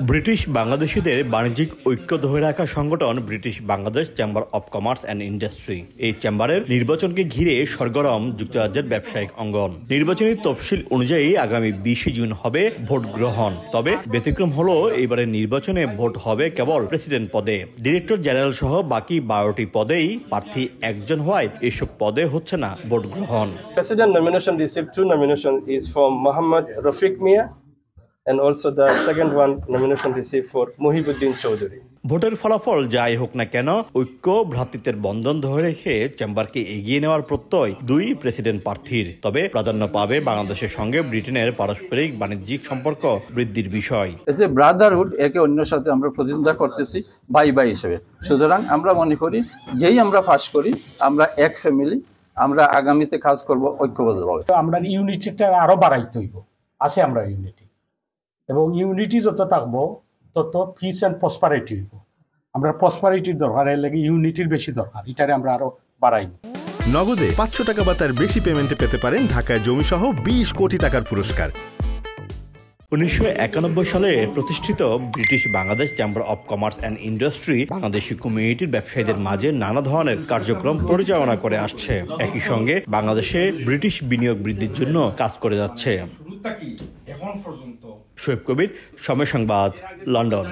British বাংলাদেশিদের বাণিজ্যিক ঐক্য ধরে রাখা সংগঠন British Bangladesh chamber of commerce and industry এই চেম্বারের নির্বাচনকে ঘিরে সরগরম যুক্তরাজ্যের ব্যবসায়িক অঙ্গন। নির্বাচনী তফসিল অনুযায়ী আগামী 20 জুন হবে ভোট গ্রহণ। তবে ব্যতিক্রম হলো এবারের নির্বাচনে ভোট হবে কেবল প্রেসিডেন্ট পদে। ডিরেক্টর জেনারেল সহ বাকি 12টি পদেই প্রার্থী একজন হওয়ায় এসব পদে হচ্ছে না ভোট গ্রহণ। President nomination received 2 nominations is from Mohammad Rafiq Mia and also the second one nomination received for Muhibuddin Chowdhury. ভোটের ফলাফল যাই হোক না কেন ঐক্য ভ্রাতৃত্বের বন্ধন ধরে রেখে চেম্বারকে এগিয়ে নেওয়ার প্রত্যয় দুই প্রেসিডেন্ট প্রার্থীর। তবে প্রাধান্য পাবে বাংলাদেশের সঙ্গে ব্রিটেনের পারস্পরিক বাণিজ্যিক সম্পর্ক বৃদ্ধির বিষয়। এই যে ব্রাদারহুড একে অন্যের সাথে আমরা প্রতিদ্বন্দ্বিতা করতেছি ভাই ভাই হিসেবে। সুতরাং আমরা মনে করি যেই আমরা পাস করি আমরা এক ফ্যামিলি, আমরা আগামীতে কাজ করব ঐক্যবদ্ধভাবে। আমরা ইউনিটিটা আরো বাড়াইতে হইব, আছে আমরা ইউনিটি, এবং ইউনিটি যত থাকবো তত পিস অ্যান্ড প্রসপারিটি হইব। আমরা প্রসপারিটির দরকার, এর লাগে ইউনিটির বেশি দরকার, এটারে আমরা আরো বাড়াইব। নগদে 500 টাকা বা তার বেশি পেমেন্টে পেতে পারেন ঢাকায় জমিসহ 20 কোটি টাকার পুরস্কার। 1991 সালে প্রতিষ্ঠিত British Bangladesh chamber of commerce and industry Bangladeshi কমিউনিটির ব্যবসায়ীদের মাঝে নানা ধরনের কার্যক্রম পরিচালনা করে আসছে। একই সঙ্গে বাংলাদেশে ব্রিটিশ বিনিয়োগ বৃদ্ধির জন্য কাজ করে যাচ্ছে। শোয়েব কবির, সময় সংবাদ, লন্ডন।